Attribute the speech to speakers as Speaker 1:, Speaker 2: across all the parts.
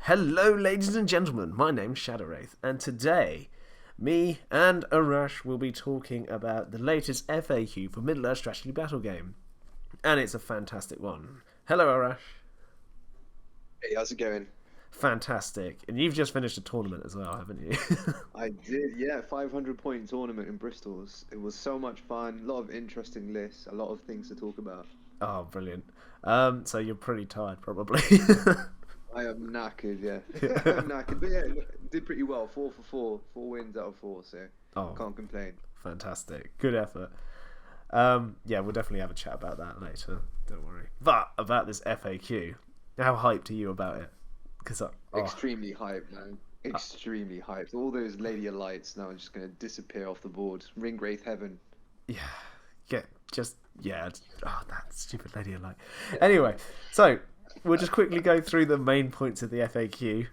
Speaker 1: Hello, ladies and gentlemen. My name's Wraith, and today, me and Arash will be talking about the latest FAQ for Middle-earth strategy battle game, and it's a fantastic one. Hello, Arash.
Speaker 2: Hey, how's it going?
Speaker 1: Fantastic, and you've just finished a tournament as well, haven't you?
Speaker 2: I did, yeah, 500-point tournament in Bristol. It was so much fun, a lot of interesting lists, a lot of things to talk about.
Speaker 1: Oh, brilliant. So you're pretty tired, probably.
Speaker 2: I am knackered, yeah. I'm knackered, but yeah, did pretty well. 4 for 4, 4 wins out of 4, so can't complain.
Speaker 1: Fantastic, good effort. Yeah, we'll definitely have a chat about that later. Don't worry. But about this FAQ, how hyped are you about it? Because
Speaker 2: extremely hyped, man. Extremely hyped. All those Lady of Lights now are just gonna disappear off the board. Ring Wraith Heaven.
Speaker 1: Yeah, that stupid Lady of Light. Anyway, so we'll just quickly go through the main points of the FAQ.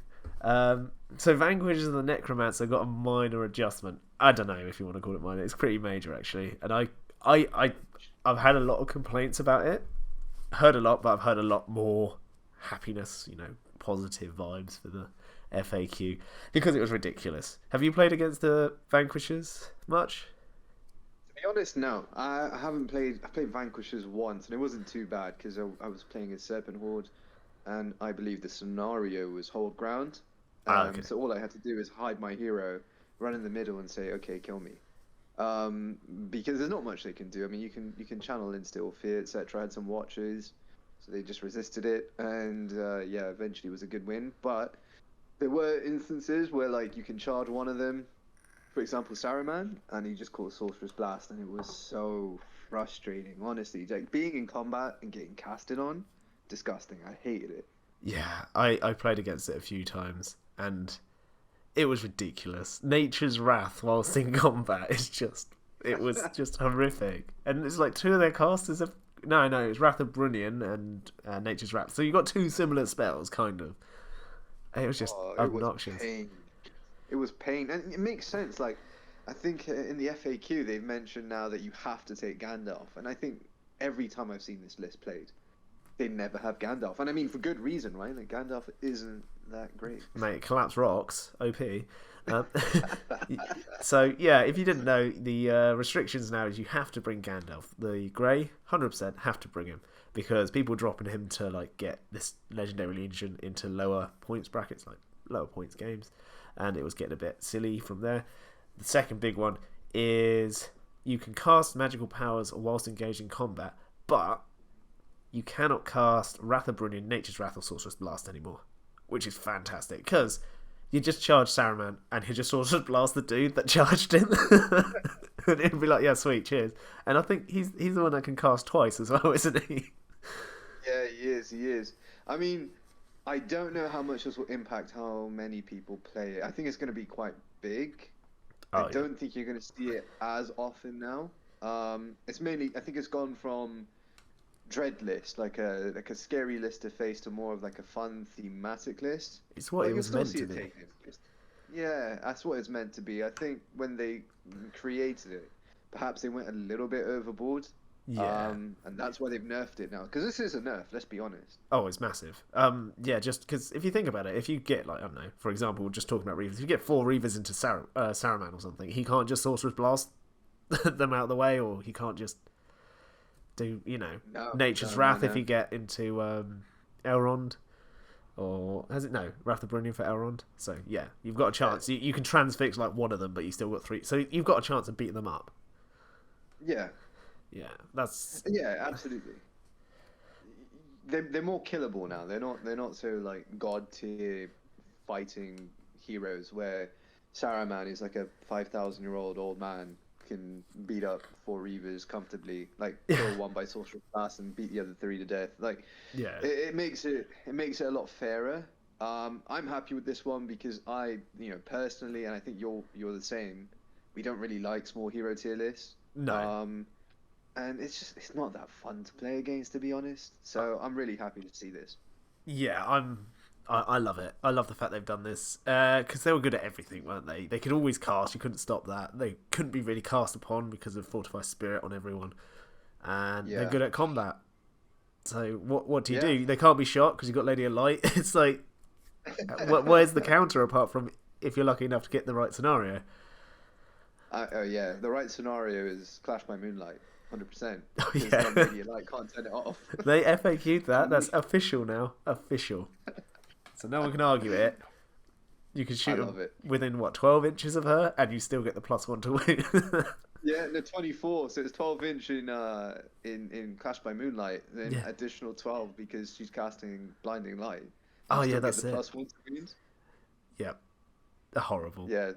Speaker 1: So Vanquishers and the Necromancer got a minor adjustment. I don't know if you want to call it minor. It's pretty major actually, and I've had a lot of complaints about it. Heard a lot, but I've heard a lot more happiness. Positive vibes for the FAQ because it was ridiculous. Have you played against the Vanquishers much?
Speaker 2: To be honest, no. I haven't played. I played Vanquishers once, and it wasn't too bad because I was playing as Serpent Horde, and I believe the scenario was Hold Ground.
Speaker 1: Okay.
Speaker 2: So all I had to do is hide my hero, run in the middle, and say, "Okay, kill me." Because there's not much they can do. I mean, you can channel Instill Fear, etc. I had some watchers, so they just resisted it, and eventually it was a good win. But there were instances where you can charge one of them. For example, Saruman, and he just caught Sorcerer's Blast, and it was so frustrating, honestly. Being in combat and getting casted on, disgusting. I hated it.
Speaker 1: Yeah, I played against it a few times, and it was ridiculous. Nature's Wrath whilst in combat it was just horrific. And it's like two of their casters have... No, it's Wrath of Brunnian and Nature's Wrath. So you got two similar spells, kind of. It was just obnoxious.
Speaker 2: It was pain, and it makes sense. I think in the FAQ they've mentioned now that you have to take Gandalf, and I think every time I've seen this list played, they never have Gandalf, and I mean for good reason, right? Gandalf isn't that great.
Speaker 1: Mate, collapse rocks, OP. So yeah, if you didn't know, the restrictions now is you have to bring Gandalf. The Grey, 100% have to bring him because people dropping him to get this legendary legion into lower points brackets, like lower points games. And it was getting a bit silly from there. The second big one is you can cast magical powers whilst engaged in combat, but you cannot cast Wrath of Brunnian, Nature's Wrath, or Sorcerer's Blast anymore, which is fantastic because you just charge Saruman and he just Sorcerer's Blast the dude that charged him, and it'd be like, yeah, sweet, cheers. And I think he's the one that can cast twice as well, isn't he?
Speaker 2: Yeah, he is. I mean, I don't know how much this will impact how many people play it. I think it's going to be quite big. I don't think you're going to see it as often now. It's mainly, I think it's gone from dread list, like a scary list to face, to more of a fun thematic list.
Speaker 1: It's what it was meant to be.
Speaker 2: Yeah, that's what it's meant to be. I think when they created it, perhaps they went a little bit overboard.
Speaker 1: Yeah,
Speaker 2: and that's why they've nerfed it now. Because this is a nerf, let's be honest.
Speaker 1: Oh, it's massive. Yeah, just because if you think about it, if you get I don't know, for example, just talking about Reavers, if you get 4 Reavers into Saruman or something, he can't just Sorcerer's Blast them out of the way, or he can't just do Nature's Wrath if you get into Elrond, or Wrath of Brunnian for Elrond. So yeah, you've got a chance. You can transfix one of them, but you still got 3. So you've got a chance of beating them up.
Speaker 2: Yeah.
Speaker 1: Yeah, that's...
Speaker 2: Yeah, absolutely. They're more killable now. They're not so god tier fighting heroes where Saruman is a 5,000-year-old old man can beat up 4 Reavers comfortably, kill one by Sorcerer's Blast and beat the other 3 to death. It makes it a lot fairer. I'm happy with this one because I personally, and I think you're the same. We don't really like small hero tier lists.
Speaker 1: No.
Speaker 2: And it's not that fun to play against, to be honest. So I'm really happy to see this.
Speaker 1: Yeah, I love it. I love the fact they've done this because they were good at everything, weren't they? They could always cast. You couldn't stop that. They couldn't be really cast upon because of Fortify Spirit on everyone, and they're good at combat. So what do you do? They can't be shot because you've got Lady of Light. It's Where's the counter apart from if you're lucky enough to get the right scenario?
Speaker 2: Oh yeah, the right scenario is Clash by Moonlight, 100%.
Speaker 1: Oh,
Speaker 2: Because
Speaker 1: yeah.
Speaker 2: then Media Light can't turn it off.
Speaker 1: They FAQ'd that. That's official now. Official. So no one can argue it. You can shoot
Speaker 2: love
Speaker 1: them
Speaker 2: it.
Speaker 1: within, 12 inches of her, and you still get the +1 to win.
Speaker 2: Yeah, no, 24. So it's 12-inch in Clash by Moonlight, then
Speaker 1: Yeah.
Speaker 2: additional 12 because she's casting Blinding Light.
Speaker 1: Oh,
Speaker 2: You
Speaker 1: yeah,
Speaker 2: still get
Speaker 1: that's
Speaker 2: the
Speaker 1: it.
Speaker 2: +1 to wounds.
Speaker 1: Yeah. Horrible.
Speaker 2: Yeah,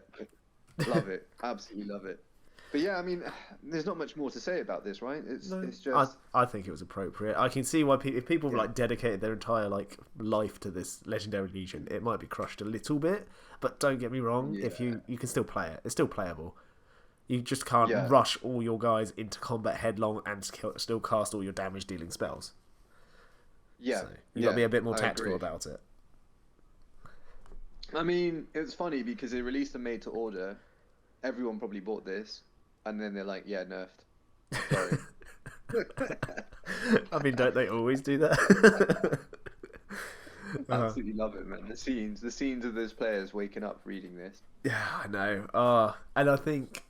Speaker 2: love it. Absolutely love it. But yeah, I mean, there's not much more to say about this, right? It's just
Speaker 1: I think it was appropriate. I can see why if people have dedicated their entire life to this legendary legion, it might be crushed a little bit. But don't get me wrong, if you can still play it, it's still playable. You just can't rush all your guys into combat headlong and still cast all your damage dealing spells.
Speaker 2: Yeah,
Speaker 1: so you got to be a bit more tactical
Speaker 2: agree.
Speaker 1: about it.
Speaker 2: I mean, it's funny because they released a made to order. Everyone probably bought this, and then they're like, "Yeah, nerfed." Sorry.
Speaker 1: I mean, don't they always do that?
Speaker 2: Absolutely love it, man. The scenes of those players waking up reading this.
Speaker 1: Yeah, I know. And I think,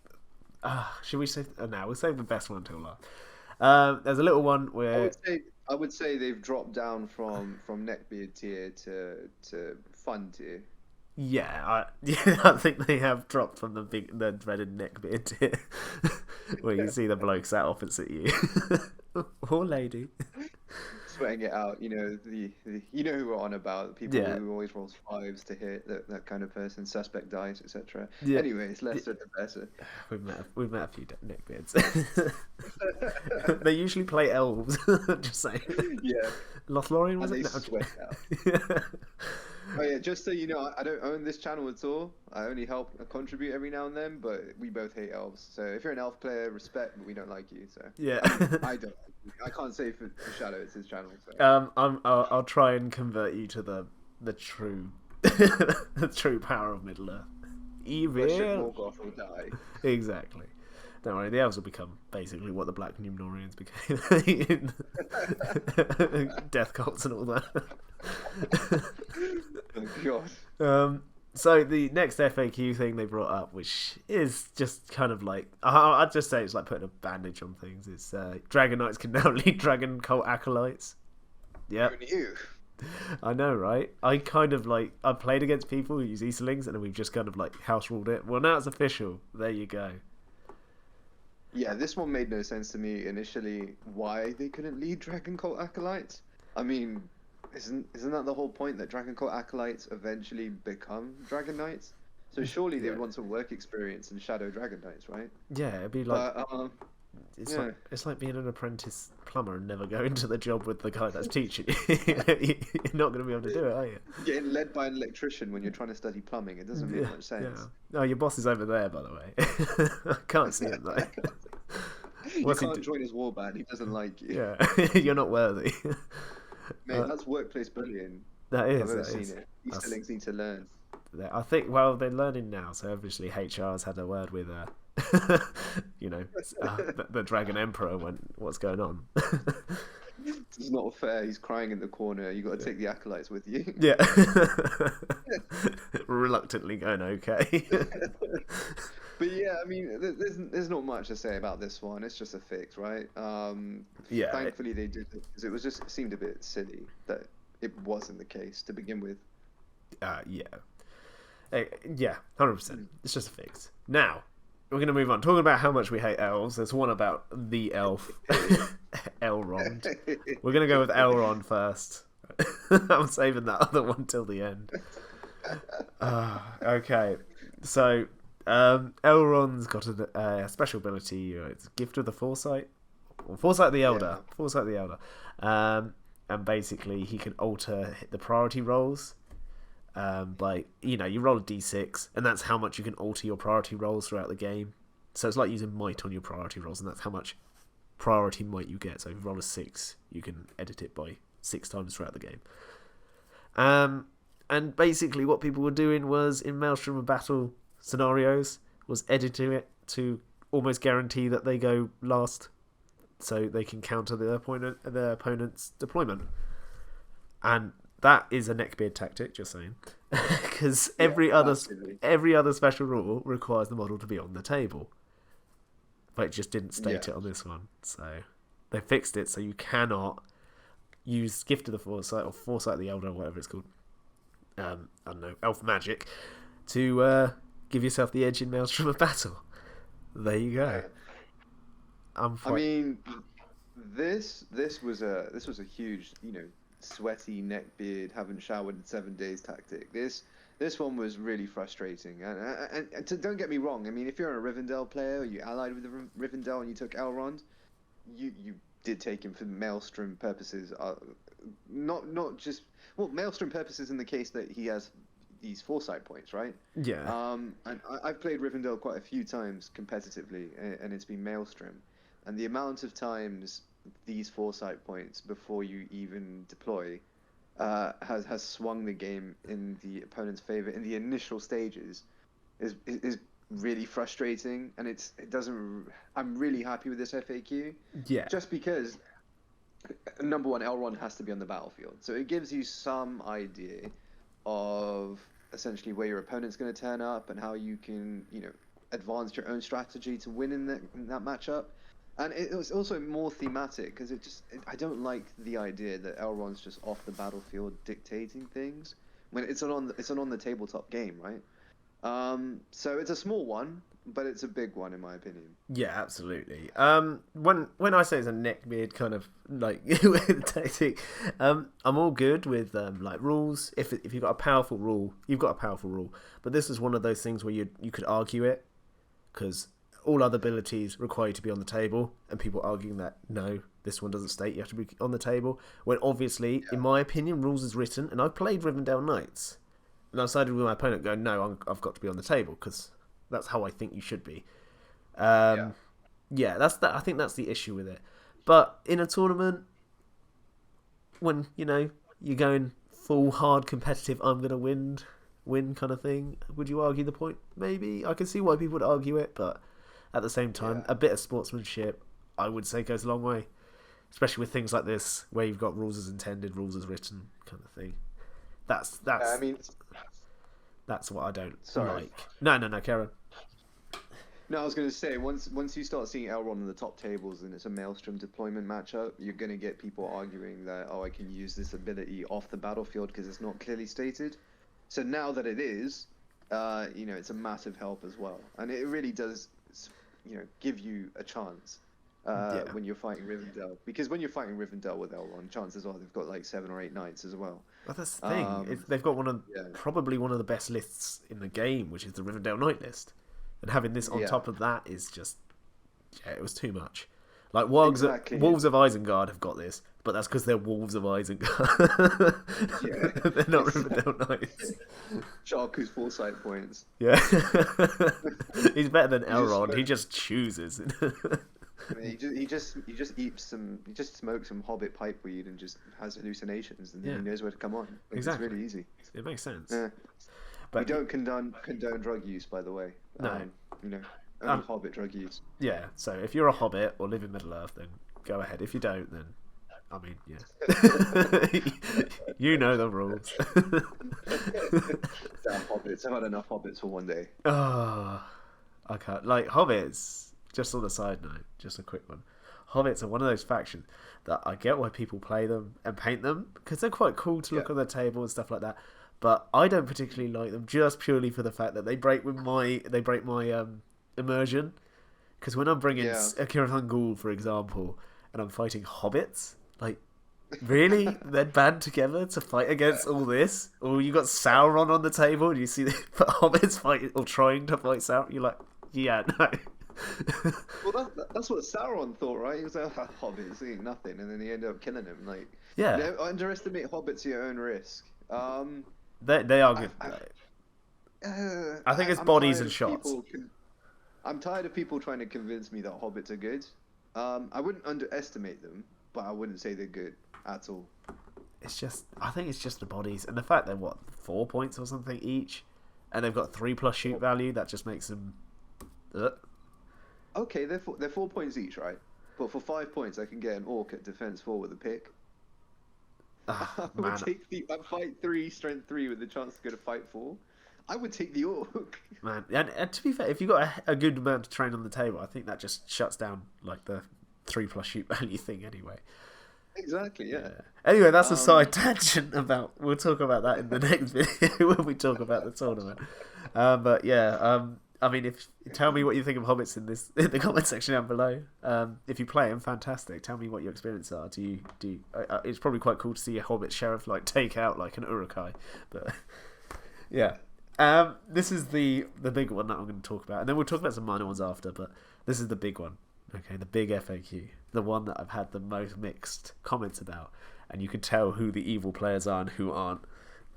Speaker 1: should we say? No, we'll save the best one till last. There's a little one where
Speaker 2: I would say they've dropped down from neckbeard tier to fun tier.
Speaker 1: Yeah, I think they have dropped from the dreaded neckbeard tier, where you see the bloke sat opposite you, or lady,
Speaker 2: sweating it out. You know you know who we're on about. People who always rolls 5s to hit, that kind of person. Suspect dice, etc.
Speaker 1: Yeah.
Speaker 2: Anyways, lesser the better.
Speaker 1: We've met a few neckbeards. They usually play elves. Just saying.
Speaker 2: Yeah.
Speaker 1: Lothlorien was
Speaker 2: and
Speaker 1: it?
Speaker 2: they sweat out. Oh yeah, just so you know, I don't own this channel at all. I only help contribute every now and then, but we both hate elves. So if you're an elf player, respect, but we don't like you. So
Speaker 1: yeah,
Speaker 2: I don't. I can't say for Shadow, it's his channel. So.
Speaker 1: I'll try and convert you to the true the true power of Middle Earth. Evil.
Speaker 2: Morgoth will die.
Speaker 1: Exactly. Don't worry, the elves will become basically what the Black Numnorians became in death cults and all that.
Speaker 2: Oh god.
Speaker 1: So the next FAQ thing they brought up, which is just kind of like, I'd just say it's like putting a bandage on things, is Dragon Knights can now lead Dragon Cult Acolytes. Yep.
Speaker 2: Who knew?
Speaker 1: I know, right? I kind of I played against people who use Easterlings and we've just kind of house ruled it. Well, now it's official. There you go.
Speaker 2: Yeah, this one made no sense to me initially. Why they couldn't lead Dragon Cult Acolytes? I mean, isn't that the whole point, that Dragon Cult Acolytes eventually become Dragon Knights? So surely they would want some work experience in Shadow Dragon Knights, right?
Speaker 1: Yeah, it'd be it's like being an apprentice plumber and never going to the job with the guy that's teaching you. You're not going to be able to do it, are you?
Speaker 2: Getting led by an electrician when you're trying to study plumbing, it doesn't make much sense.
Speaker 1: Yeah. Oh, your boss is over there, by the way. I can't see him though.
Speaker 2: You can't join his warband, he doesn't like you.
Speaker 1: Yeah, you're not worthy.
Speaker 2: Mate, that's workplace bullying.
Speaker 1: That is.
Speaker 2: I've never seen it. Easterlings need to learn.
Speaker 1: I think, well, they're learning now, so obviously HR has had a word with the Dragon Emperor what's going on.
Speaker 2: It's not fair, he's crying in the corner, you got to take the acolytes with you.
Speaker 1: Yeah. Reluctantly going okay.
Speaker 2: But yeah, I mean, there's not much to say about this one. It's just a fix, right?
Speaker 1: Yeah.
Speaker 2: Thankfully they did it, because it seemed a bit silly that it wasn't the case to begin with.
Speaker 1: Yeah. Yeah, 100%. It's just a fix. Now, we're going to move on. Talking about how much we hate elves, there's one about the elf, Elrond. We're going to go with Elrond first. I'm saving that other one till the end. Okay, so Elrond's got a special ability. It's Gift of the Foresight. Or Foresight the Elder. Yeah. Foresight the Elder. And basically, he can alter the priority rolls. You roll a d6, and that's how much you can alter your priority rolls throughout the game. So it's like using might on your priority rolls, and that's how much priority might you get. So if you roll a 6, you can edit it by 6 times throughout the game. And basically what people were doing was, in Maelstrom of Battle scenarios, was editing it to almost guarantee that they go last, so they can counter their opponent's deployment. And that is a neckbeard tactic. Just saying, because
Speaker 2: massively.
Speaker 1: every other special rule requires the model to be on the table, but it just didn't state
Speaker 2: Yeah.
Speaker 1: it on this one. So they fixed it so you cannot use Gift of the Foresight or Foresight of the Elder or whatever it's called. I don't know, Elf Magic, to give yourself the edge in Maelstrom of Battle. There you go.
Speaker 2: I mean, this was a huge, sweaty neckbeard, haven't showered in 7 days tactic. This one was really frustrating, and don't get me wrong. I mean, if you're a Rivendell player, or you allied with the Rivendell and you took Elrond, you did take him for Maelstrom purposes. Not just Maelstrom purposes in the case that he has these foresight points, right?
Speaker 1: Yeah.
Speaker 2: And I've played Rivendell quite a few times competitively, and it's been Maelstrom, and the amount of times these foresight points before you even deploy has swung the game in the opponent's favor in the initial stages is really frustrating, and it doesn't. I'm really happy with this FAQ.
Speaker 1: Yeah.
Speaker 2: Just because, number one, Elrond has to be on the battlefield, so it gives you some idea of essentially where your opponent's going to turn up and how you can, advance your own strategy to win in that matchup. And it was also more thematic because I don't like the idea that Elrond's just off the battlefield dictating things when it's an on the tabletop game, right? So it's a small one, but it's a big one in my opinion.
Speaker 1: Yeah, absolutely. When I say it's a neckbeard kind of like tactic, I'm all good with like rules. If you've got a powerful rule, you've got a powerful rule. But this is one of those things where you could argue it, because all other abilities require you to be on the table, and people arguing that no, this one doesn't state you have to be on the table. When obviously, in my opinion, rules is written, and I've played Rivendell Knights, and I sided with my opponent going, no, I've got to be on the table because that's how I think you should be. Yeah, that's that. I think that's the issue with it. But in a tournament, when you're going full hard competitive, I'm gonna win kind of thing, would you argue the point? Maybe. I can see why people would argue it, but at the same time, a bit of sportsmanship, I would say, goes a long way, especially with things like this where you've got rules as intended, rules as written kind of thing. That's what I don't like. No, Karen.
Speaker 2: No, I was going to say, once you start seeing Elrond on the top tables and it's a Maelstrom deployment matchup, you're going to get people arguing that, I can use this ability off the battlefield because it's not clearly stated. So now that it is, it's a massive help as well. And it really does, give you a chance when you're fighting Rivendell. Because when you're fighting Rivendell with Elrond, chances are they've got like 7 or 8 knights as well.
Speaker 1: Well, that's the thing. They've got probably one of the best lists in the game, which is the Rivendell Knight list. And having this on top of that is just, it was too much. Like Wolves of Isengard have got this, but that's because they're Wolves of Isengard. They're not Rivendell Knights.
Speaker 2: Sharku's foresight points.
Speaker 1: Yeah, he's better than Elrond. He just chooses.
Speaker 2: I mean, he just smokes some Hobbit pipe weed and just has hallucinations, and then he knows where to come on.
Speaker 1: Exactly.
Speaker 2: It's really easy.
Speaker 1: It makes sense.
Speaker 2: Yeah.
Speaker 1: But
Speaker 2: we don't condone drug use, by the way.
Speaker 1: No.
Speaker 2: Only Hobbit drug use.
Speaker 1: Yeah, so if you're a Hobbit or live in Middle Earth, then go ahead. If you don't, then, I mean, yeah. You know the rules.
Speaker 2: Damn Hobbits. I've had enough Hobbits for one day.
Speaker 1: Oh, I can't. Like, Hobbits, just on a side note, just a quick one. Hobbits are one of those factions that I get why people play them and paint them, because they're quite cool to look on the table and stuff like that. But I don't particularly like them just purely for the fact that they break my immersion. Because when I'm bringing 𝐶𝐞𝐜𝐿 𝐕𝐢𝐝, for example, and I'm fighting hobbits, like, really? They're band together to fight against all this? Or you got Sauron on the table and you see the hobbits fighting or trying to fight Sauron? You're like, yeah, no.
Speaker 2: Well, that's what Sauron thought, right? He was like, hobbits ain't nothing, and then he ended up killing him. Like, don't underestimate hobbits at your own risk.
Speaker 1: They are good. I think it's bodies and shots.
Speaker 2: I'm tired of people trying to convince me that hobbits are good. I wouldn't underestimate them, but I wouldn't say they're good at all.
Speaker 1: I think it's just the bodies and the fact they're 4 points or something each, and they've got 3+ shoot value. That just makes them.
Speaker 2: Okay, they're 4 points each, right? But for 5 points, I can get an orc at defense 4 with a pick.
Speaker 1: Ah,
Speaker 2: I would
Speaker 1: man,
Speaker 2: take the fight 3, strength 3 with the chance to go to fight 4. I would take the orc.
Speaker 1: man. And to be fair, if you've got a good amount of terrain on the table, I think that just shuts down like the 3+ shoot value thing anyway.
Speaker 2: Exactly, yeah.
Speaker 1: Anyway, that's a side tangent about. We'll talk about that in the next video when we talk about the tournament. But yeah, I mean, tell me what you think of hobbits in the comment section down below. If you play them, fantastic. Tell me what your experiences are. Do you? It's probably quite cool to see a hobbit sheriff like take out like an urukai, but yeah. This is the big one that I'm going to talk about, and then we'll talk about some minor ones after. But this is the big one. Okay, the big FAQ, the one that I've had the most mixed comments about, and you can tell who the evil players are and who aren't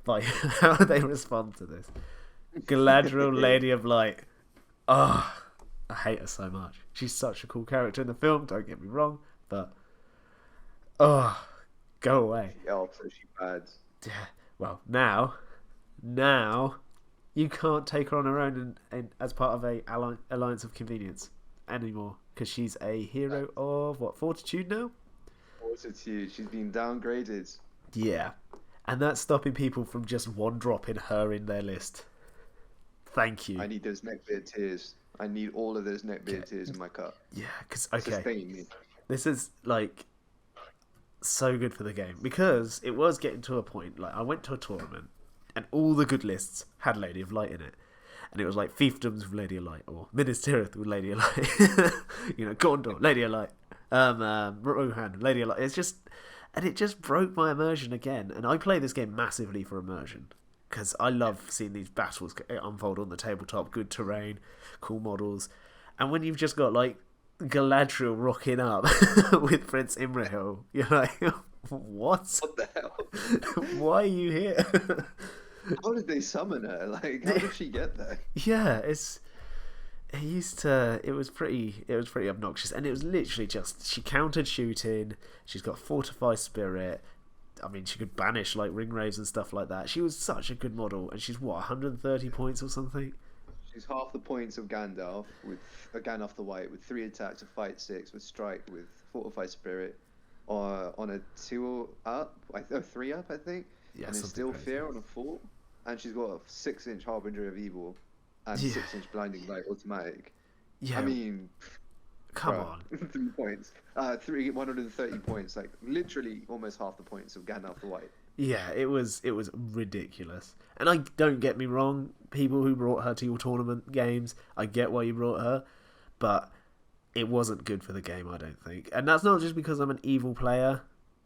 Speaker 1: by how they respond to this. Galadriel, Lady of Light. Oh, I hate her so much. She's such a cool character in the film, don't get me wrong, but oh, go away.
Speaker 2: Oh, so she bad.
Speaker 1: Yeah. Well, now you can't take her on her own and as part of a alliance of convenience anymore, because she's a hero of what, fortitude now?
Speaker 2: Fortitude. She's been downgraded.
Speaker 1: Yeah, and that's stopping people from just one dropping her in their list. Thank you.
Speaker 2: I need those neckbeard tears. I need all of those neckbeard tears in my cup.
Speaker 1: Yeah, because
Speaker 2: Sustain me.
Speaker 1: this is like so good for the game, because it was getting to a point like I went to a tournament and all the good lists had Lady of Light in it. And it was like fiefdoms with Lady of Light, or Minas Tirith with Lady of Light, you know, Gondor, Lady of Light, Rohan, Lady of Light. It just broke my immersion again. And I play this game massively for immersion, because I love seeing these battles unfold on the tabletop, good terrain, cool models. And when you've just got like Galadriel rocking up with Prince Imrahil, you're like, what?
Speaker 2: What the hell?
Speaker 1: Why are you here?
Speaker 2: How did they summon her? Like, how did she get there?
Speaker 1: Yeah, it was pretty obnoxious, and it was literally just she countered shooting. She's got fortify spirit. I mean, she could banish like ring raves and stuff like that. She was such a good model, and she's what, 130 points or something.
Speaker 2: She's half the points of Gandalf Gandalf the White with 3 attacks, a fight 6 with strike with fortify spirit, on a 2 up, 3 up, I think.
Speaker 1: Yeah,
Speaker 2: and then still fear on a 4, and she's got a 6-inch Harbinger of Evil and 6-inch Blinding Light automatic.
Speaker 1: Yeah,
Speaker 2: I mean,
Speaker 1: come on,
Speaker 2: 3 points, 130 points, like literally almost half the points of Gandalf the White.
Speaker 1: Yeah, it was ridiculous. And don't get me wrong, people who brought her to your tournament games, I get why you brought her, but it wasn't good for the game, I don't think. And that's not just because I'm an evil player,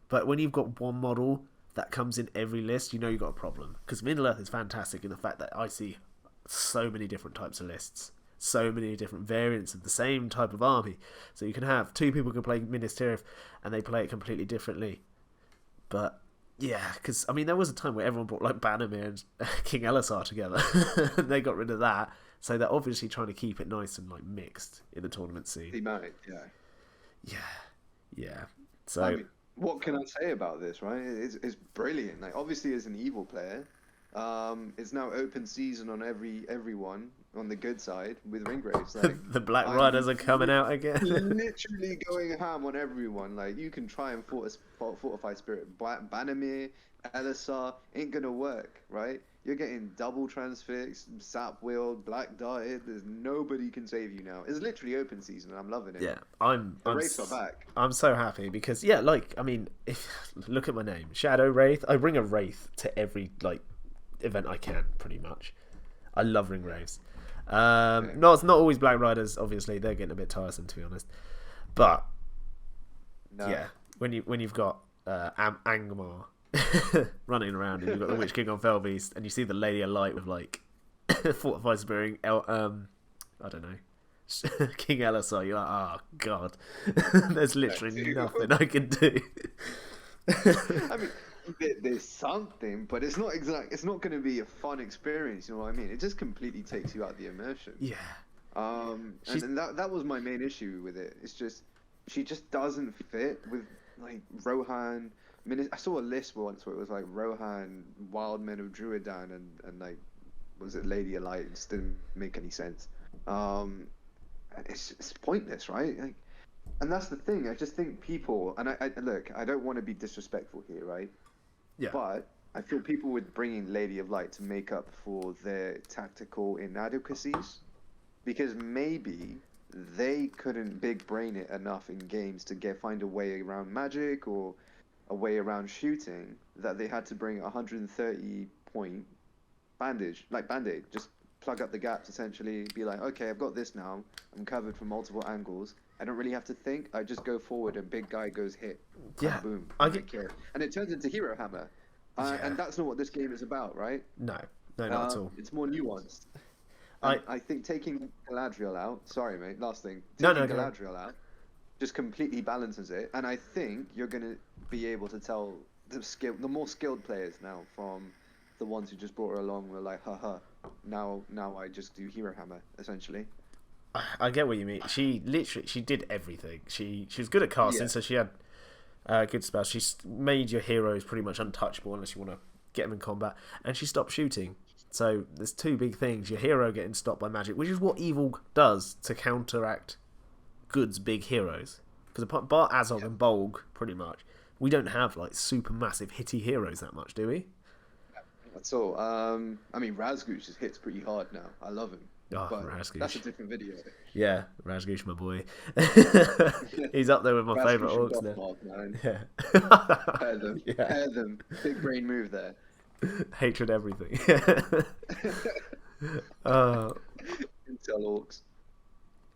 Speaker 1: but when you've got one model that comes in every list, you know you've got a problem. Because Middle-earth is fantastic in the fact that I see so many different types of lists, so many different variants of the same type of army. So you can have 2 people can play Minas Tirith and they play it completely differently. But yeah, because I mean there was a time where everyone brought like Bannermere and King Elisar together, and they got rid of that. So they're obviously trying to keep it nice and like mixed in the tournament scene.
Speaker 2: Thematic,
Speaker 1: Yeah. So.
Speaker 2: I mean, what can I say about this, right? It's brilliant. Like, obviously, as an evil player, it's now open season on everyone on the good side with Ringgraves. Like,
Speaker 1: the Black Riders are coming out again.
Speaker 2: Literally going ham on everyone. Like, you can try and fortify spirit. Bannermere, Elisar ain't gonna work, right? You're getting double transfix, sap wheeled, black darted. There's nobody can save you now. It's literally open season, and I'm loving it.
Speaker 1: Yeah,
Speaker 2: the Wraiths are back.
Speaker 1: I'm so happy because I mean, look at my name, Shadow Wraith. I bring a Wraith to every like event I can, pretty much. I love ring raves. No, it's not always Black Riders. Obviously, they're getting a bit tiresome, to be honest. But yeah, when you've got Angmar running around and you've got the Witch King on Felbeast and you see the Lady of Light with like fortified spirit, I don't know, King Elisar, you're like, oh god, there's literally nothing I can do.
Speaker 2: I mean, there's something, but it's not it's not going to be a fun experience, you know what I mean? It just completely takes you out of the immersion.
Speaker 1: Yeah.
Speaker 2: And that was my main issue with it. It's just she just doesn't fit with like Rohan. I saw a list once where it was like Rohan, Wild Men of Druidan, and like, was it Lady of Light? It just didn't make any sense. It's pointless, right? Like, and that's the thing. I just think people, and I look, I don't want to be disrespectful here, right?
Speaker 1: Yeah.
Speaker 2: But I feel people would bring in Lady of Light to make up for their tactical inadequacies, because maybe they couldn't big brain it enough in games to find a way around magic or a way around shooting, that they had to bring a 130 point band-aid, just plug up the gaps essentially, be like, okay, I've got this now, I'm covered from multiple angles, I don't really have to think, I just go forward and big guy goes hit,
Speaker 1: Yeah.
Speaker 2: and boom,
Speaker 1: I
Speaker 2: and
Speaker 1: get...
Speaker 2: kill. And it turns into Hero Hammer. And that's not what this game is about, right?
Speaker 1: No, not at all.
Speaker 2: It's more nuanced. I think taking Galadriel out, sorry mate, last thing, taking Galadriel out just completely balances it, and I think you're going to be able to tell the more skilled players now from the ones who just brought her along were like, haha, now I just do Hero Hammer, essentially.
Speaker 1: I get what you mean. She did everything. She was good at casting, so she had good spells. She made your heroes pretty much untouchable unless you want to get them in combat, and she stopped shooting. So there's two big things: your hero getting stopped by magic, which is what evil does to counteract good's big heroes. Because bar Azog and Bolg, pretty much, we don't have like super massive hitty heroes that much, do we?
Speaker 2: That's all. I mean, Razgoosh just hits pretty hard now. I love him.
Speaker 1: Oh,
Speaker 2: but
Speaker 1: Razgoosh.
Speaker 2: That's a different video.
Speaker 1: Yeah, Razgoosh, my boy. He's up there with my favourite orcs now.
Speaker 2: Yeah. Pair them. Big brain move there.
Speaker 1: Hatred everything.
Speaker 2: Intel orcs.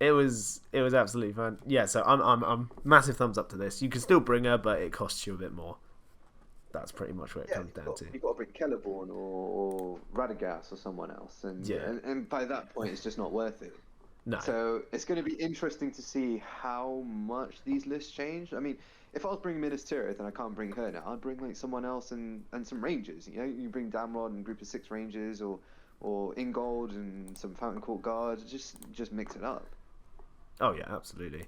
Speaker 1: It was absolutely fun. Yeah, so I'm massive thumbs up to this. You can still bring her, but it costs you a bit more. That's pretty much what it comes down to.
Speaker 2: You've got to bring Celeborn or Radagast or someone else, and by that point, it's just not worth it.
Speaker 1: No.
Speaker 2: So it's going to be interesting to see how much these lists change. I mean, if I was bringing Minas Tirith and I can't bring her now, I'd bring like someone else and some rangers. You know, you bring Damrod and a group of 6 rangers, or Ingold and some Fountain Court guards. Just mix it up.
Speaker 1: Oh yeah, absolutely.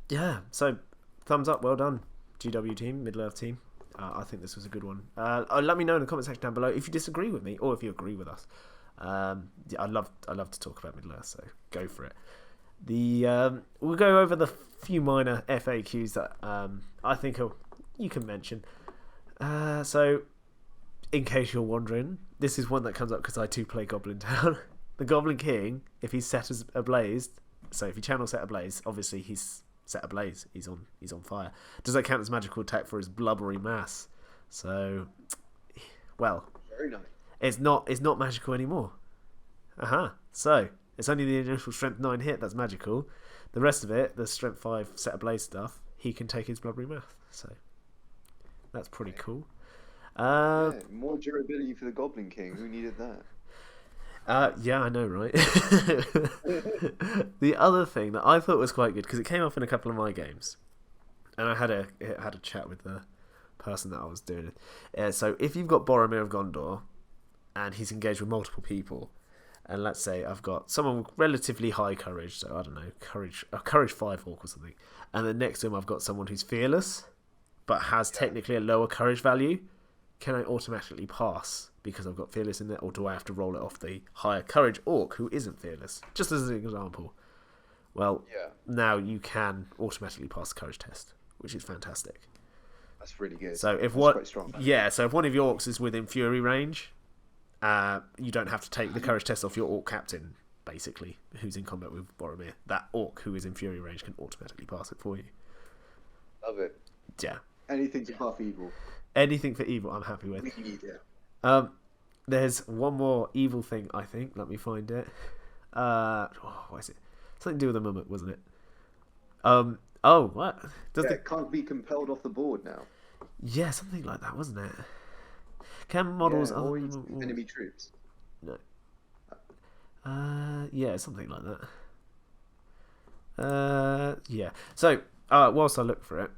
Speaker 1: Yeah. So thumbs up, well done, GW team, Middle Earth team. I think this was a good one. Let me know in the comment section down below if you disagree with me or if you agree with us. I'd love to talk about Middle Earth, so go for it. We'll go over the few minor FAQs that I think you can mention. So, in case you're wondering, this is one that comes up because I too play Goblin Town. The Goblin King, if he's set as ablaze, so if you channel set ablaze, obviously he's set ablaze. He's on fire. Does that count as magical attack for his blubbery mass? So, well,
Speaker 2: very nice.
Speaker 1: It's not magical anymore. So it's only the initial strength 9 hit that's magical. The rest of it, the strength 5 set ablaze stuff, he can take his blubbery mass. So that's pretty cool.
Speaker 2: More durability for the Goblin King. Who needed that?
Speaker 1: Yeah, I know, right? The other thing that I thought was quite good, because it came up in a couple of my games, and I had a chat with the person that I was doing it. So if you've got Boromir of Gondor, and he's engaged with multiple people, and let's say I've got someone with relatively high courage, so I don't know, courage 5 orc or something, and then next to him I've got someone who's fearless, but has technically a lower courage value, can I automatically pass because I've got fearless in there, or do I have to roll it off the higher courage orc who isn't fearless? Just as an example. Well, now you can automatically pass the courage test, which is fantastic.
Speaker 2: That's really good.
Speaker 1: So if
Speaker 2: quite strong.
Speaker 1: So if one of your orcs is within fury range, you don't have to take the courage test off your orc captain, basically, who's in combat with Boromir. That orc who is in fury range can automatically pass it for you.
Speaker 2: Love it.
Speaker 1: Yeah.
Speaker 2: Anything to buff evil.
Speaker 1: Anything for evil, I'm happy with.
Speaker 2: We need it.
Speaker 1: There's one more evil thing, I think. Let me find it. What is it? Something to do with a mummet, wasn't it? What?
Speaker 2: It can't be compelled off the board now.
Speaker 1: Yeah, something like that, wasn't it? Can models
Speaker 2: enemy troops?
Speaker 1: No. Yeah, something like that. Yeah. So, whilst I look for it,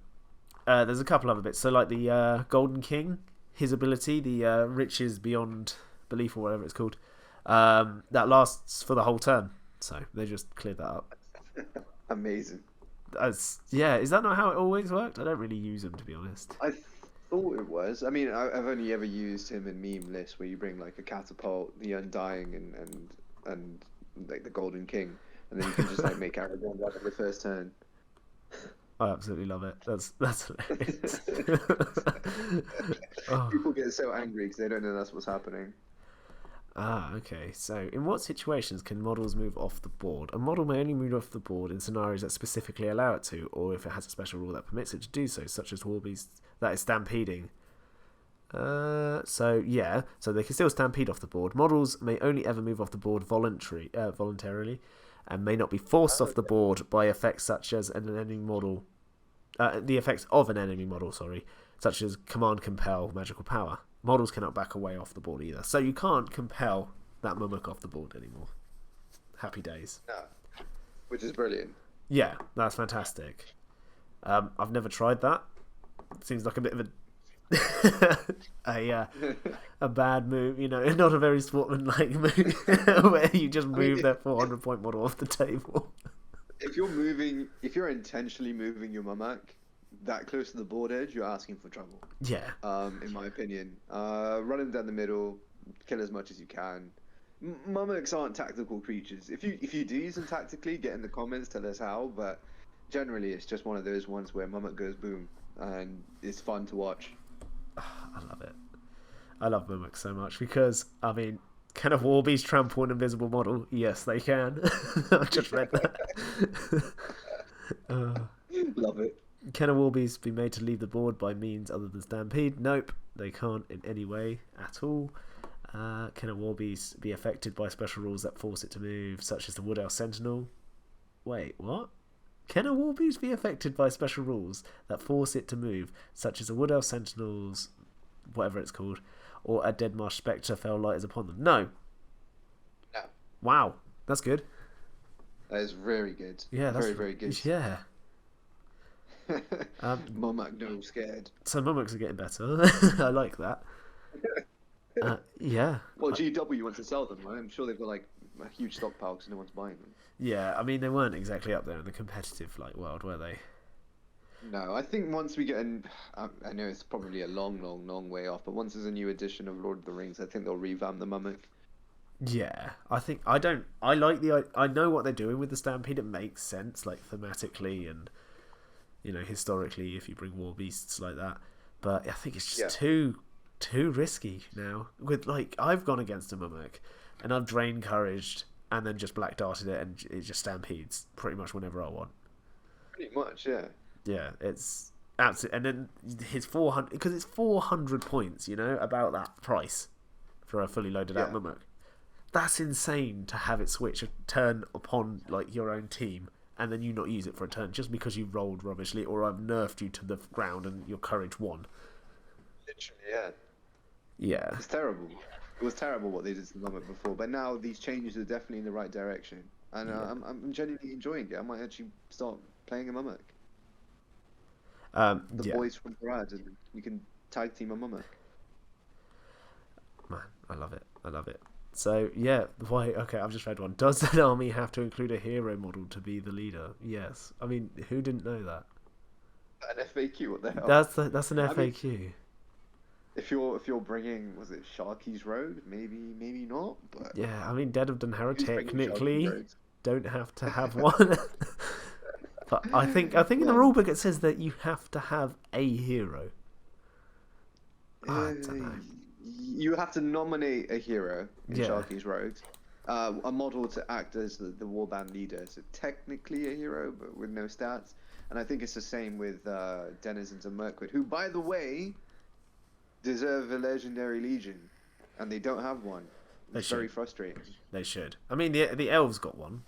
Speaker 1: there's a couple other bits. So, like the Golden King, his ability, the riches beyond belief or whatever it's called, that lasts for the whole turn. So they just cleared that up.
Speaker 2: Amazing.
Speaker 1: Is that not how it always worked? I don't really use them, to be honest.
Speaker 2: I thought it was. I mean, I've only ever used him in meme lists where you bring like a catapult, the Undying, and like the Golden King, and then you can just like make Aragorn right at the first turn.
Speaker 1: I absolutely love it. That's hilarious. Oh.
Speaker 2: People get so angry because they don't know that's what's happening.
Speaker 1: Ah, okay. So, in what situations can models move off the board? A model may only move off the board in scenarios that specifically allow it to, or if it has a special rule that permits it to do so, such as Warbeast, that is stampeding. So they can still stampede off the board. Models may only ever move off the board voluntarily, and may not be forced off the board by effects such as an enemy model. The effects of an enemy model, such as command, compel, magical power. Models cannot back away off the board either, so you can't compel that Mummock off the board anymore. Happy days.
Speaker 2: No, which is brilliant.
Speaker 1: Yeah, that's fantastic. I've never tried that. Seems like a bit of a bad move, not a very sportsmanlike move, where you just move that 400-point model off the table.
Speaker 2: If you're intentionally moving your Mummock that close to the board edge, you're asking for trouble.
Speaker 1: Yeah.
Speaker 2: In my opinion, run them down the middle, kill as much as you can. Mummocks aren't tactical creatures. If you do use them tactically, get in the comments, tell us how. But generally, it's just one of those ones where Mummock goes boom, and it's fun to watch.
Speaker 1: I love it. I love Mummock so much because, I mean, can a Warbeast trample an invisible model? Yes, they can. I just read that.
Speaker 2: Love it.
Speaker 1: Can a Warbeast be made to leave the board by means other than stampede? Nope, they can't in any way at all. Can a Warbeast be affected by special rules that force it to move, such as the Wood Elf Sentinel? Wait, what? Can a Warbeast be affected by special rules that force it to move, such as a Wood Elf Sentinel's, whatever it's called, or a Dead Marsh Spectre fell light is upon them? No.
Speaker 2: No.
Speaker 1: Wow, that's good.
Speaker 2: That is very good.
Speaker 1: Yeah, that's
Speaker 2: very good.
Speaker 1: Yeah.
Speaker 2: Mummock no scared.
Speaker 1: So Mummocks are getting better. I like that. Yeah.
Speaker 2: Well, GW wants to sell them, right? I'm sure they've got like a huge stockpile because no one's buying them.
Speaker 1: Yeah, I mean they weren't exactly up there in the competitive world, were they?
Speaker 2: No, I think once we get I know it's probably a long way off, but once there's a new edition of Lord of the Rings, I think they'll revamp the Mummock.
Speaker 1: Yeah, I know what they're doing with the Stampede. It makes sense, thematically and historically, if you bring war beasts like that. But I think it's just too risky now. With I've gone against a Mummock and I've drained couraged and then just black darted it and it just stampedes pretty much whenever I want.
Speaker 2: Pretty much, yeah.
Speaker 1: Yeah, it's absolutely. And then his 400, because it's 400 points, about that price for a fully loaded out Mummock. That's insane to have it switch a turn upon your own team and then you not use it for a turn just because you rolled rubbishly or I've nerfed you to the ground and your courage won.
Speaker 2: Literally, yeah.
Speaker 1: Yeah.
Speaker 2: It's terrible. It was terrible what they did to the Mummock before, but now these changes are definitely in the right direction. And I'm genuinely enjoying it. I might actually start playing a Mummock. The boys from Brad, and you can tag team a Mummock.
Speaker 1: Man, I love it. So, yeah, okay, I've just read one. Does an army have to include a hero model to be the leader? Yes. I mean, who didn't know that?
Speaker 2: An FAQ, what the hell?
Speaker 1: That's an FAQ.
Speaker 2: I mean, if you're bringing, was it Sharky's Road? Maybe not, but...
Speaker 1: Yeah, I mean, Dead of Dunharrow technically don't have to have one. But I think in the rulebook it says that you have to have a hero. I don't know.
Speaker 2: You have to nominate a hero in Sharky's Rogues, a model to act as the warband leader, so technically a hero, but with no stats. And I think it's the same with Denizens of Mirkwood, who, by the way, deserve a legendary legion, and they don't have one. It's very frustrating.
Speaker 1: They should. I mean, the elves got one.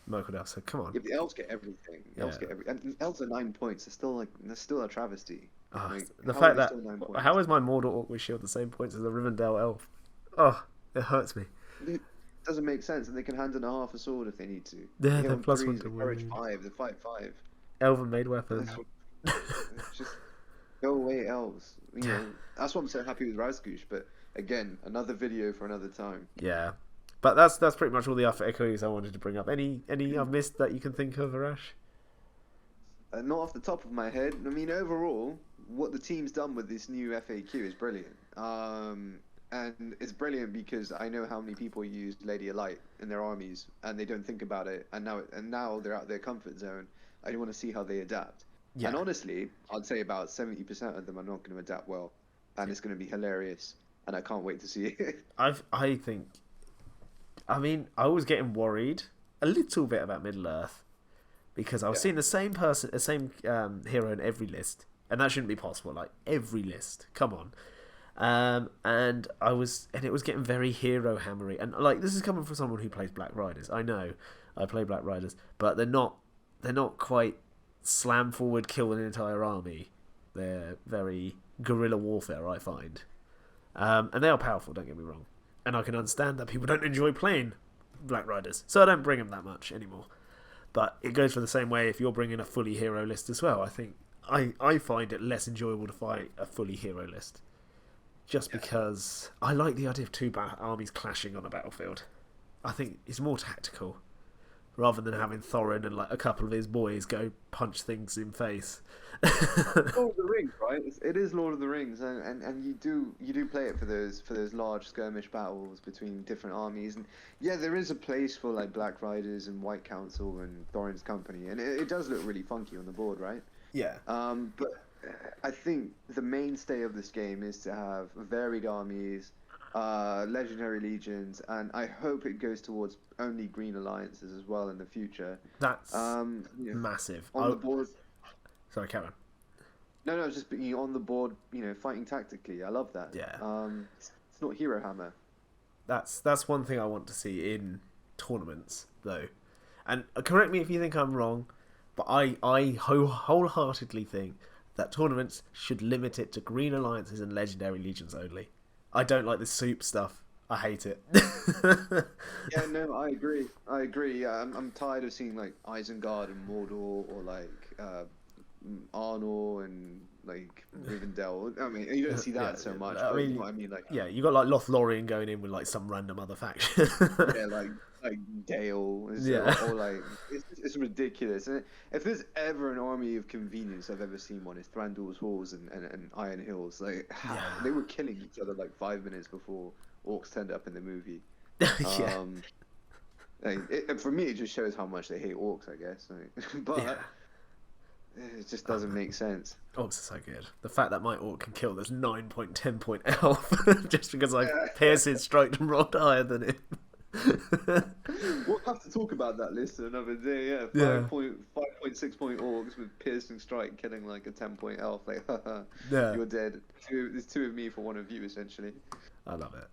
Speaker 1: Mirkwood elves, so come on.
Speaker 2: Yeah, the elves get everything. And elves are 9 points. They're still a travesty.
Speaker 1: The fact that how is my Mordor Orc with Shield the same points as a Rivendell elf? Oh, it hurts me.
Speaker 2: It doesn't make sense, and they can hand in a half a sword if they need to.
Speaker 1: Yeah, they're +1 to
Speaker 2: courage 5. They fight 5.
Speaker 1: Elven made weapons.
Speaker 2: Just go away, elves. That's why I'm so happy with Razgush. But again, another video for another time.
Speaker 1: Yeah, but that's pretty much all the FAQs I wanted to bring up. Any I've missed that you can think of, Arash?
Speaker 2: Not off the top of my head. I mean, overall, what the team's done with this new FAQ is brilliant. And it's brilliant because I know how many people use Lady of Light in their armies and they don't think about it. And now they're out of their comfort zone. I want to see how they adapt. And honestly, I'd say about 70% of them are not going to adapt well, and it's going to be hilarious. And I can't wait to see it.
Speaker 1: I think. I mean, I was getting worried a little bit about Middle Earth because I was seeing the same hero in every list, and that shouldn't be possible. Like every list, come on. And it was getting very hero hammery, and like this is coming from someone who plays Black Riders. I know I play Black Riders, but they're not quite slam forward, kill an entire army. They're very guerrilla warfare, I find, and they are powerful. Don't get me wrong, and I can understand that people don't enjoy playing Black Riders, so I don't bring them that much anymore. But it goes for the same way if you're bringing a fully hero list as well. I think I find it less enjoyable to fight a fully hero list. Just because I like the idea of two armies clashing on a battlefield. I think it's more tactical, rather than having Thorin and like a couple of his boys go punch things in face.
Speaker 2: Lord of the Rings, right? It is Lord of the Rings, and you do play it for those large skirmish battles between different armies, and yeah, there is a place for like Black Riders and White Council and Thorin's company, and it does look really funky on the board, right?
Speaker 1: Yeah.
Speaker 2: But I think the mainstay of this game is to have varied armies, legendary legions, and I hope it goes towards only green alliances as well in the future.
Speaker 1: That's massive.
Speaker 2: On the board.
Speaker 1: Sorry, Karen.
Speaker 2: No, just being on the board, fighting tactically. I love that.
Speaker 1: Yeah.
Speaker 2: It's not Hero Hammer.
Speaker 1: That's one thing I want to see in tournaments, though. And correct me if you think I'm wrong, but I wholeheartedly think that tournaments should limit it to green alliances and legendary legions only. I don't like the soup stuff. I hate it.
Speaker 2: Yeah, no, I agree. I'm tired of seeing like Isengard and Mordor, or like Arnor and like Rivendell. I mean, you don't see that so much.
Speaker 1: I mean,
Speaker 2: you know what I mean, like
Speaker 1: you got like Lothlorien going in with like some random other faction.
Speaker 2: yeah, like Dale, or like it's ridiculous. And if there's ever an army of convenience I've ever seen one, it's Thranduil's Halls and Iron Hills. Like they were killing each other like 5 minutes before orcs turned up in the movie. For me, it just shows how much they hate orcs, I guess. But it just doesn't make sense.
Speaker 1: Orcs are so good. The fact that my orc can kill this 9-10 point elf just because I pierced his strike and rolled higher than him.
Speaker 2: We'll have to talk about that list another day. 5.6 point orcs with piercing strike killing like a 10 point elf. Like, you're dead. There's 2 of me for 1 of you, essentially.
Speaker 1: I love it.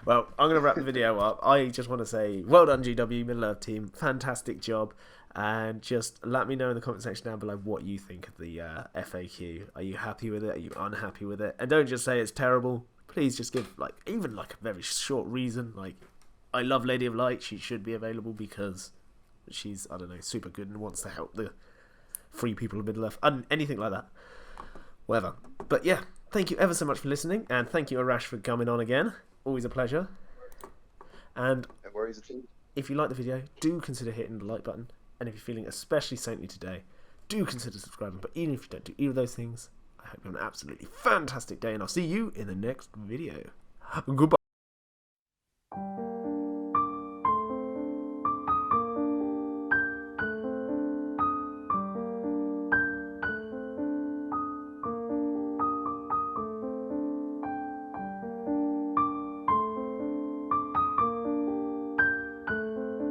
Speaker 1: Well, I'm going to wrap the video up. I just want to say, well done, GW, Middle Earth team. Fantastic job. And just let me know in the comment section down below what you think of the FAQ. Are you happy with it? Are you unhappy with it? And don't just say it's terrible. Please just give even a very short reason. Like, I love Lady of Light. She should be available because she's, I don't know, super good and wants to help the free people of Middle Earth. Anything like that. Whatever. But yeah, thank you ever so much for listening. And thank you, Arash, for coming on again. Always a pleasure. And
Speaker 2: no worries at all.
Speaker 1: If you like the video, do consider hitting the like button. And if you're feeling especially saintly today, do consider subscribing. But even if you don't do either of those things, I hope you have an absolutely fantastic day. And I'll see you in the next video. Goodbye.